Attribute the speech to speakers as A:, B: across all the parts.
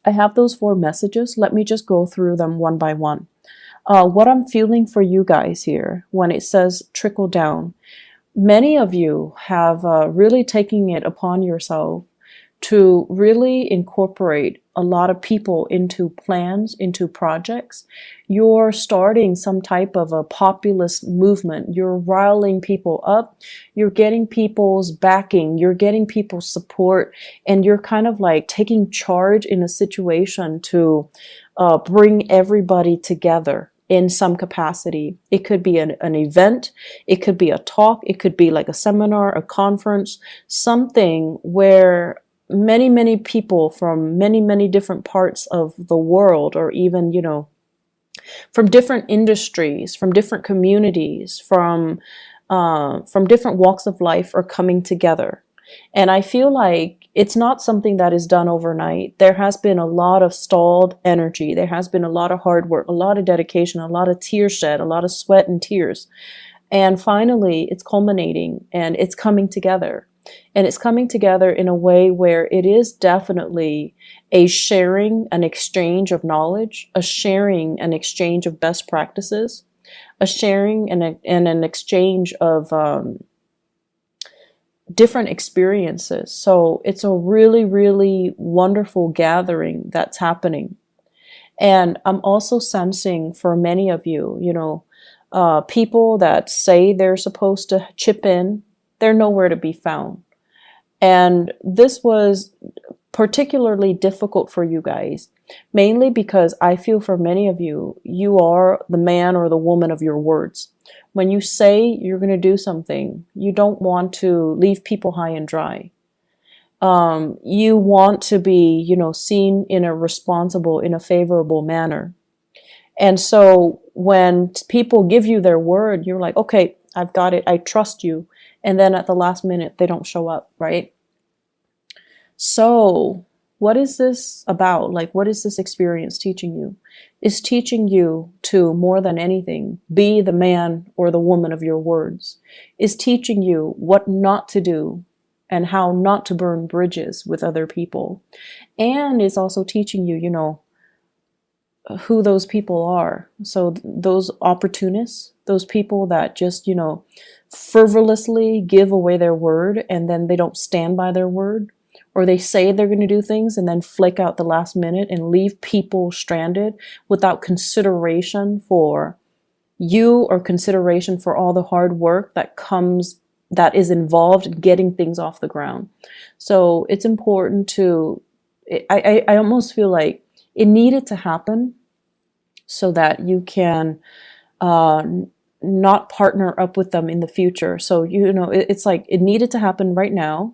A: I have those 4 messages. Let me just go through them one by one. What I'm feeling for you guys here when it says trickle down, many of you have really taken it upon yourself to really incorporate a lot of people into plans, into projects. You're starting some type of a populist movement. You're riling people up. You're getting people's backing. You're getting people's support. And you're kind of like taking charge in a situation to bring everybody together in some capacity. It could be an event. It could be a talk. It could be like a seminar, a conference, something where many people from many different parts of the world, or even, from different industries, from different communities, from different walks of life, are coming together. And I feel like it's not something that is done overnight. There has been a lot of stalled energy. There has been a lot of hard work, a lot of dedication, a lot of tears shed, a lot of sweat and tears. And finally, it's culminating and it's coming together. And it's coming together in a way where it is definitely a sharing, an exchange of knowledge, a sharing, an exchange of best practices, a sharing and an exchange of different experiences. So it's a really wonderful gathering that's happening. And I'm also sensing for many of you, people that say they're supposed to chip in, they're nowhere to be found. And this was particularly difficult for you guys, mainly because I feel for many of you, you are the man or the woman of your words. When you say you're going to do something, you don't want to leave people high and dry. You want to be, seen in a responsible, in a favorable manner. And so when people give you their word, you're like, okay, I've got it. I trust you. And then at the last minute, they don't show up, right? So what is this about? Like, what is this experience teaching you? It's teaching you to, more than anything, be the man or the woman of your words. It's teaching you what not to do and how not to burn bridges with other people. And it's also teaching you, who those people are. So those opportunists, those people that just, frivolously give away their word and then they don't stand by their word, or they say they're going to do things and then flake out the last minute and leave people stranded without consideration for you or consideration for all the hard work that is involved in getting things off the ground. So it's important to, I almost feel like it needed to happen so that you can not partner up with them in the future. So, it's like it needed to happen right now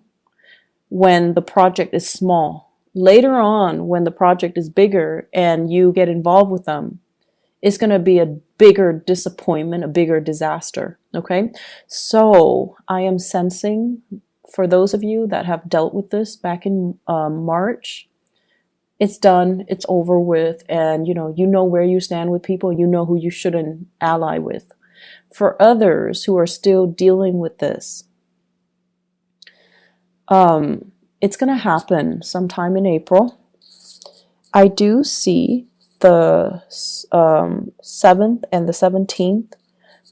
A: when the project is small. Later on, when the project is bigger and you get involved with them, it's going to be a bigger disappointment, a bigger disaster. Okay. So I am sensing, for those of you that have dealt with this back in March, it's done, it's over with, and you know where you stand with people, you know who you shouldn't ally with. For others who are still dealing with this, it's going to happen sometime in April. I do see the 7th and the 17th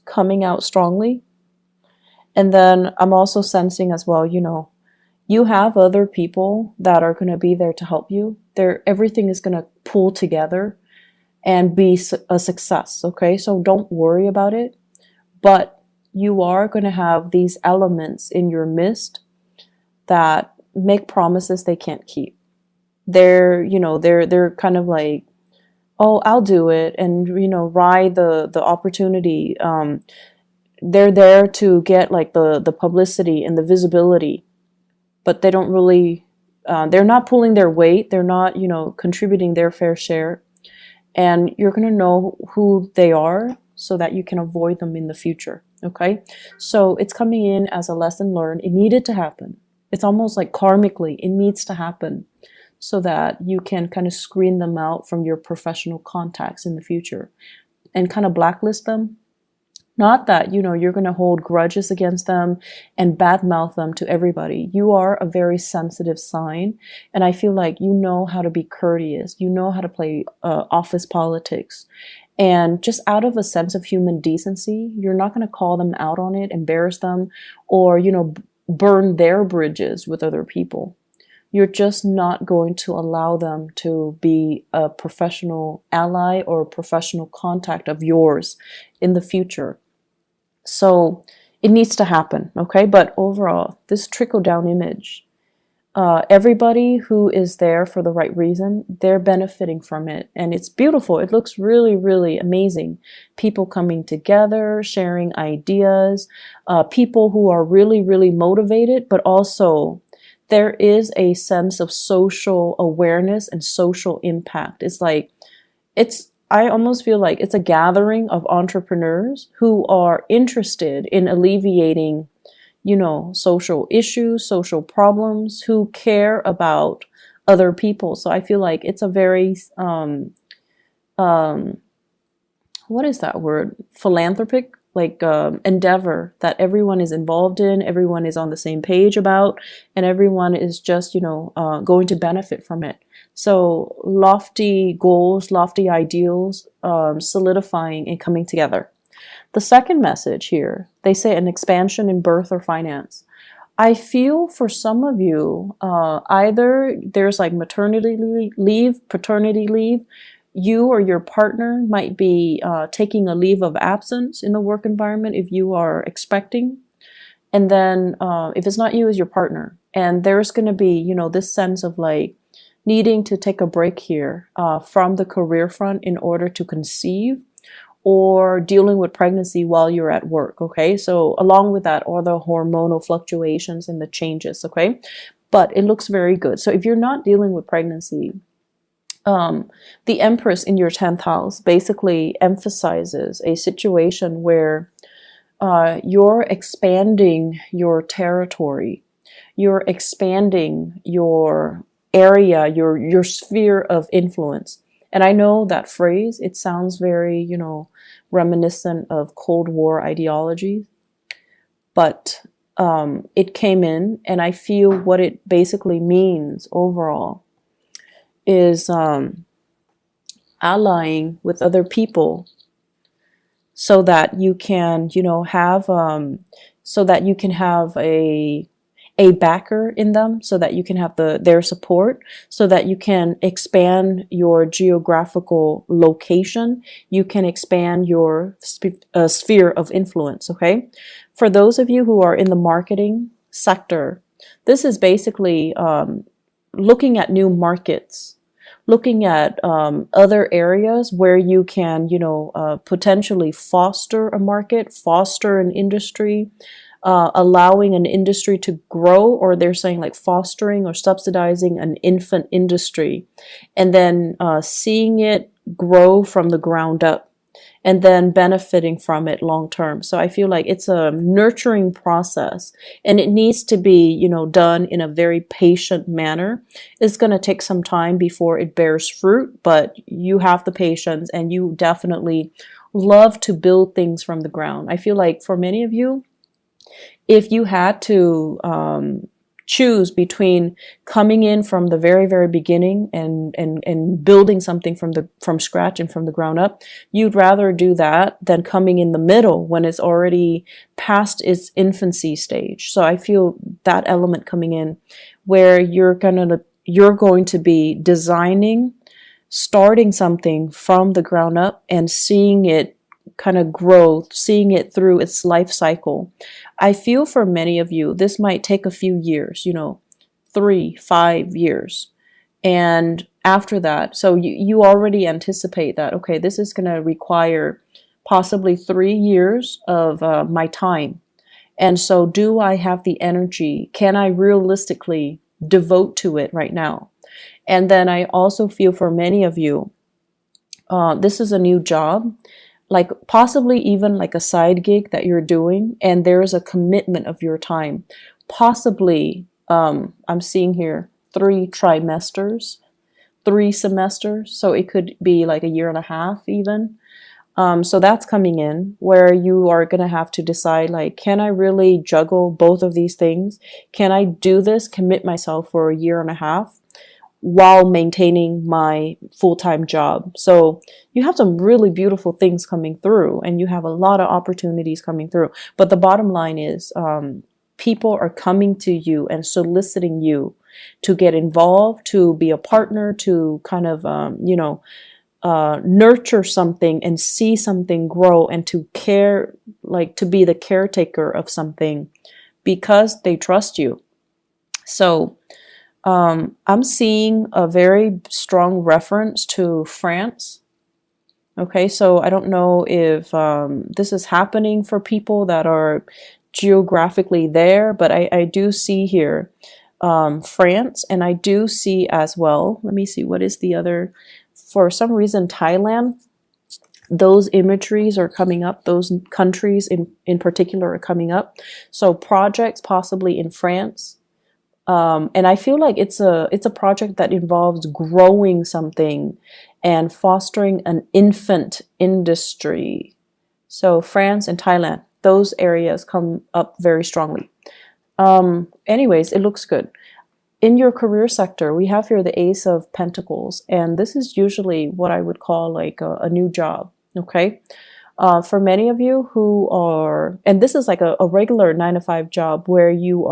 A: coming out strongly. And then I'm also sensing as well, you have other people that are going to be there to help you. Everything is going to pull together and be a success. Okay. So don't worry about it, but you are going to have these elements in your midst that make promises they can't keep. They're kind of like, oh, I'll do it, and ride the opportunity. They're there to get like the publicity and the visibility, but they don't really. They're not pulling their weight. They're not contributing their fair share, and you're gonna know who they are so that you can avoid them in the future. Okay, so it's coming in as a lesson learned. It needed to happen. It's almost like karmically, it needs to happen so that you can kind of screen them out from your professional contacts in the future and kind of blacklist them. Not that, you're going to hold grudges against them and badmouth them to everybody. You are a very sensitive sign. And I feel like you know how to be courteous. You know how to play office politics. And just out of a sense of human decency, you're not going to call them out on it, embarrass them, or, burn their bridges with other people. You're just not going to allow them to be a professional ally or a professional contact of yours in the future. So it needs to happen, okay? But overall, this trickle-down image, everybody who is there for the right reason, they're benefiting from it. And it's beautiful. It looks really, really amazing. People coming together, sharing ideas, people who are really, really motivated, but also there is a sense of social awareness and social impact. I almost feel like it's a gathering of entrepreneurs who are interested in alleviating, social issues, social problems, who care about other people. So I feel like it's a very, what is that word? Philanthropic, endeavor that everyone is involved in, everyone is on the same page about, and everyone is just, going to benefit from it. So lofty goals, lofty ideals, solidifying and coming together. The second message here, they say an expansion in birth or finance. I feel for some of you, either there's like maternity leave, paternity leave. You or your partner might be taking a leave of absence in the work environment if you are expecting. And then if it's not you, it's your partner. And there's going to be, this sense of like needing to take a break here from the career front in order to conceive, or dealing with pregnancy while you're at work, okay? So along with that, all the hormonal fluctuations and the changes, okay? But it looks very good. So if you're not dealing with pregnancy, the Empress in your 10th house basically emphasizes a situation where you're expanding your territory, you're expanding your area, your sphere of influence. And I know that phrase, it sounds very, reminiscent of Cold War ideology, but it came in, and I feel what it basically means overall is allying with other people so that you can, have a backer in them, so that you can have their support, so that you can expand your geographical location, you can expand your sphere of influence, okay? For those of you who are in the marketing sector, this is basically looking at new markets, looking at other areas where you can, potentially foster a market, foster an industry, allowing an industry to grow, or they're saying like fostering or subsidizing an infant industry, and then seeing it grow from the ground up, and then benefiting from it long term. So I feel like it's a nurturing process, and it needs to be, done in a very patient manner. It's going to take some time before it bears fruit, but you have the patience, and you definitely love to build things from the ground. I feel like for many of you, if you had to choose between coming in from the very, very beginning and building something from scratch and from the ground up, you'd rather do that than coming in the middle when it's already past its infancy stage. So I feel that element coming in where you're going to be designing, starting something from the ground up and seeing it kind of grow, seeing it through its life cycle. I feel for many of you, this might take a few years, 3-5 years. And after that, so you already anticipate that, okay, this is going to require possibly 3 years of my time. And so do I have the energy? Can I realistically devote to it right now? And then I also feel for many of you, this is a new job, like possibly even like a side gig that you're doing, and there's a commitment of your time. Possibly, I'm seeing here 3 trimesters, 3 semesters, so it could be like a year and a half even. So that's coming in where you are going to have to decide, like, can I really juggle both of these things? Can I do this, commit myself for a year and a half while maintaining my full-time job? So you have some really beautiful things coming through, and you have a lot of opportunities coming through. But the bottom line is, people are coming to you and soliciting you to get involved, to be a partner, to kind of, nurture something and see something grow, and to care, like to be the caretaker of something because they trust you. So I'm seeing a very strong reference to France. Okay, so I don't know if this is happening for people that are geographically there, but I do see here France, and I do see as well, let me see, what is the other, for some reason, Thailand. Those imageries are coming up. Those countries in particular are coming up. So projects possibly in France. And I feel like it's a project that involves growing something and fostering an infant industry. So France and Thailand, those areas come up very strongly. Anyways, it looks good. In your career sector, we have here the Ace of Pentacles, and this is usually what I would call like a new job, okay? For many of you who are, and this is like a regular 9 to 5 job where you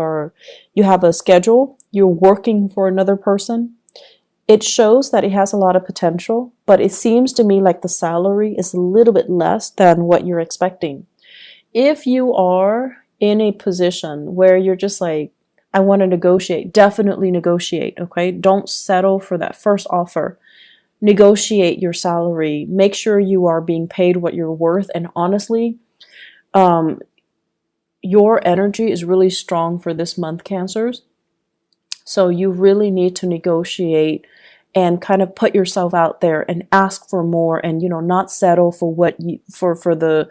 A: have a schedule, you're working for another person. It shows that it has a lot of potential, but it seems to me like the salary is a little bit less than what you're expecting. If you are in a position where you're just like, I want to negotiate, definitely negotiate, okay? Don't settle for that first offer. Negotiate your salary. Make sure you are being paid what you're worth. And honestly, your energy is really strong for this month, Cancers. So you really need to negotiate and kind of put yourself out there and ask for more, and not settle for what you for the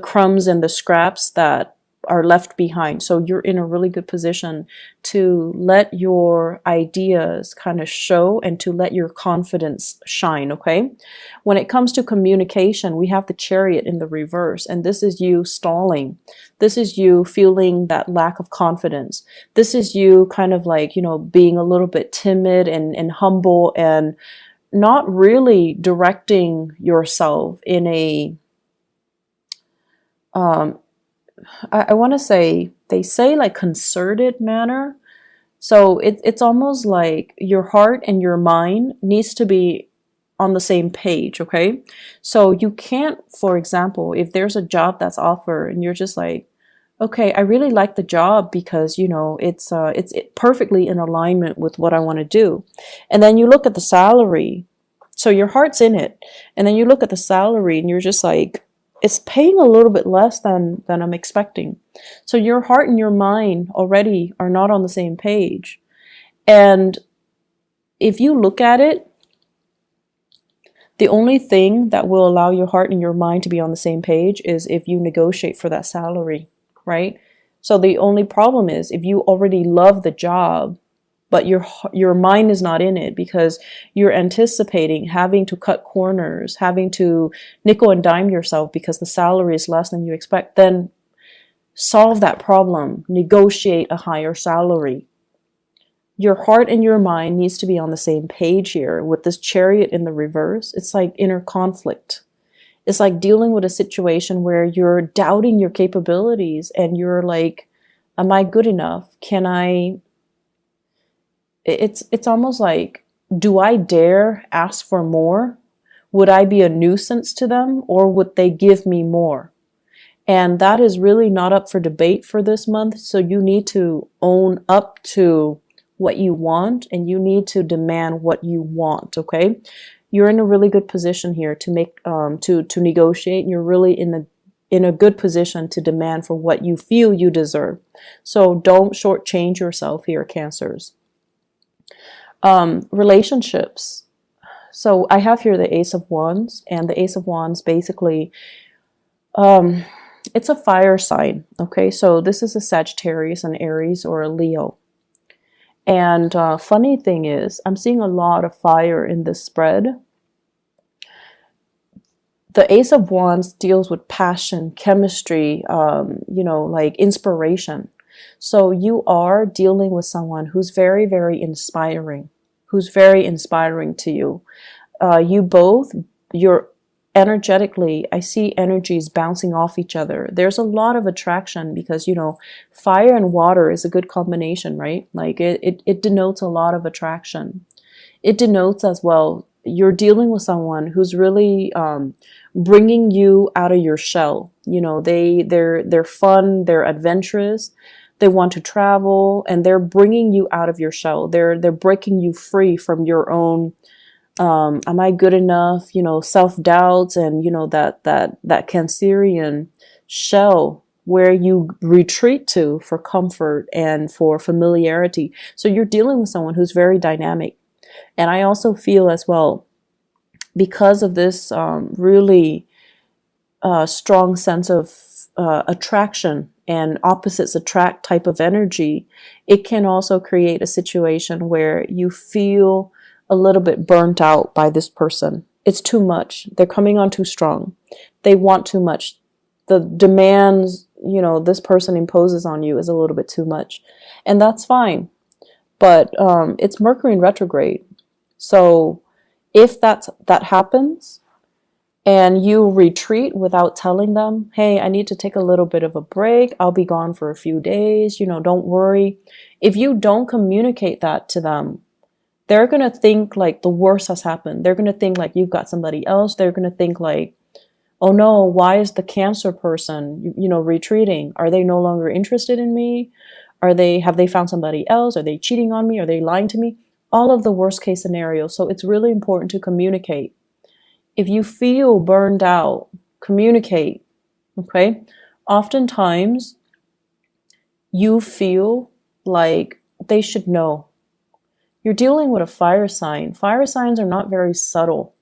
A: crumbs and the scraps that are left behind. So you're in a really good position to let your ideas kind of show and to let your confidence shine, okay? When it comes to communication, we have the Chariot in the reverse, and this is you stalling. This is you feeling that lack of confidence. This is you kind of like, being a little bit timid and humble and not really directing yourself in a I want to say, they say like concerted manner. So it's almost like your heart and your mind needs to be on the same page, okay? So you can't, for example, if there's a job that's offered and you're just like, okay, I really like the job because, it's perfectly in alignment with what I want to do. And then you look at the salary. So your heart's in it. And then you look at the salary and you're just like, it's paying a little bit less than I'm expecting. So your heart and your mind already are not on the same page. And if you look at it, the only thing that will allow your heart and your mind to be on the same page is if you negotiate for that salary, right? So the only problem is if you already love the job, but your mind is not in it because you're anticipating having to cut corners, having to nickel and dime yourself because the salary is less than you expect, then solve that problem. Negotiate a higher salary. Your heart and your mind needs to be on the same page here. With this Chariot in the reverse, it's like inner conflict. It's like dealing with a situation where you're doubting your capabilities and you're like, am I good enough? It's almost like, do I dare ask for more? Would I be a nuisance to them, or would they give me more? And that is really not up for debate for this month. So you need to own up to what you want, and you need to demand what you want, okay? You're in a really good position here to make to negotiate, and you're really in a good position to demand for what you feel you deserve. So don't shortchange yourself here, Cancers. Relationships. So I have here the Ace of Wands, and the Ace of Wands basically, it's a fire sign, okay? So this is a Sagittarius, an Aries, or a Leo. And funny thing is, I'm seeing a lot of fire in this spread. the Ace of Wands deals with passion, chemistry, like inspiration. So you are dealing with someone who's very, very inspiring, who's very inspiring to you. You both, you're energetically, I see energies bouncing off each other. There's a lot of attraction because, fire and water is a good combination, right? Like it denotes a lot of attraction. It denotes as well, you're dealing with someone who's really bringing you out of your shell. They're fun, they're adventurous, they want to travel, and they're bringing you out of your shell. They're breaking you free from your own am I good enough, self-doubts, and that Cancerian shell where you retreat to for comfort and for familiarity. So you're dealing with someone who's very dynamic. And I also feel as well, because of this really strong sense of attraction and opposites attract type of energy, it can also create a situation where you feel a little bit burnt out by this person. It's too much. They're coming on too strong. They want too much. The demands, this person imposes on you is a little bit too much. And that's fine. But it's Mercury in retrograde. So if that happens and you retreat without telling them, hey, I need to take a little bit of a break, I'll be gone for a few days, don't worry. If you don't communicate that to them, they're going to think like the worst has happened. They're going to think like you've got somebody else. They're going to think like, oh no, why is the Cancer person, retreating? Are they no longer interested in me? Have they found somebody else? Are they cheating on me? Are they lying to me? All of the worst case scenarios. So it's really important to communicate. If you feel burned out, communicate, okay? Oftentimes, you feel like they should know. You're dealing with a fire sign. Fire signs are not very subtle.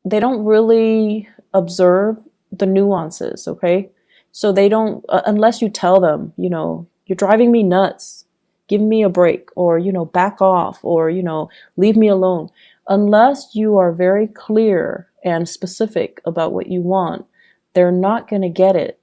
A: They don't really observe the nuances, okay? So they don't, unless you tell them, you're driving me nuts, give me a break, or, back off, or, leave me alone. Unless you are very clear and specific about what you want, they're not going to get it.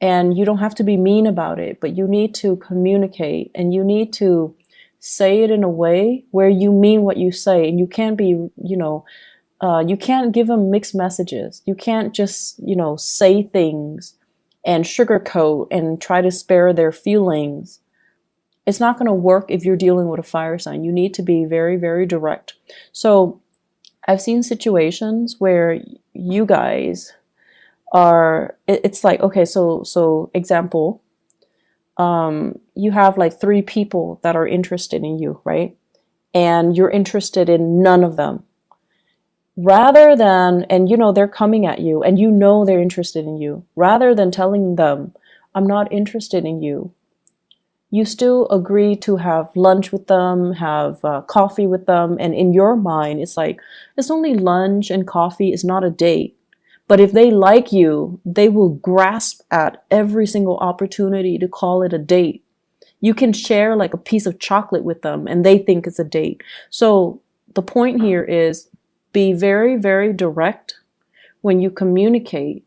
A: And you don't have to be mean about it, but you need to communicate, and you need to say it in a way where you mean what you say. And you can't be, you can't give them mixed messages. You can't just, say things and sugarcoat and try to spare their feelings. It's not going to work if you're dealing with a fire sign. You need to be very, very direct. So I've seen situations where you guys are, it's like, okay, so example, you have like 3 people that are interested in you, right? And you're interested in none of them. Rather than, and they're coming at you and they're interested in you, rather than telling them, I'm not interested in you, you still agree to have lunch with them, have coffee with them. And in your mind, it's like, it's only lunch and coffee, it's not a date. But if they like you, they will grasp at every single opportunity to call it a date. You can share like a piece of chocolate with them and they think it's a date. So the point here is be very, very direct when you communicate.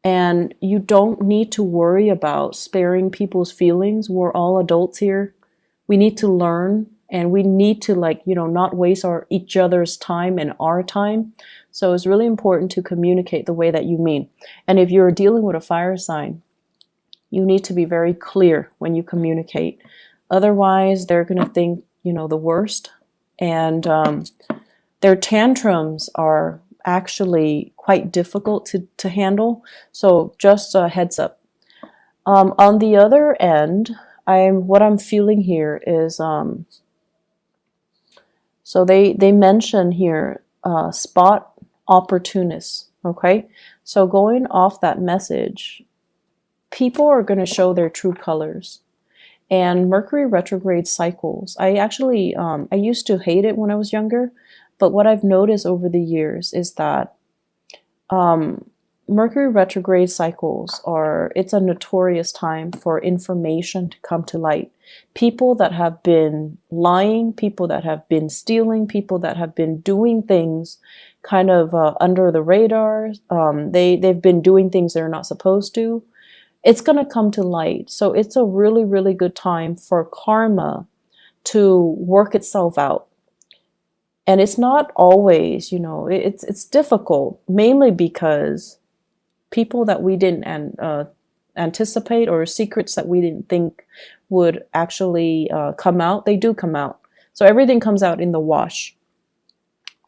A: And you don't need to worry about sparing people's feelings. We're all adults here. We need to learn, and we need to not waste each other's time and our time. So it's really important to communicate the way that you mean. And if you're dealing with a fire sign, you need to be very clear when you communicate. Otherwise, they're going to think, the worst. And their tantrums are actually quite difficult to handle. So just a heads up. On the other end, what I'm feeling here is, so they mention here, spot opportunists. Okay. So going off that message, people are going to show their true colors. And Mercury retrograde cycles, I actually, I used to hate it when I was younger, but what I've noticed over the years is that Mercury retrograde cycles it's a notorious time for information to come to light. People that have been lying, people that have been stealing, people that have been doing things kind of under the radar, they've been doing things they're not supposed to. It's going to come to light. So it's a really, really good time for karma to work itself out. And it's not always, it's difficult, mainly because people that we didn't anticipate, or secrets that we didn't think would actually come out, they do come out. So everything comes out in the wash.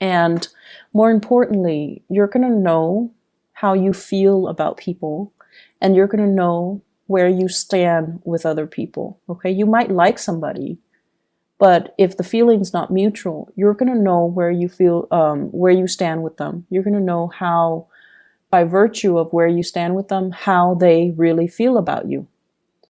A: And more importantly, you're going to know how you feel about people, and you're going to know where you stand with other people. Okay, you might like somebody, but if the feeling's not mutual, you're going to know where you feel, where you stand with them. You're going to know how, by virtue of where you stand with them, how they really feel about you.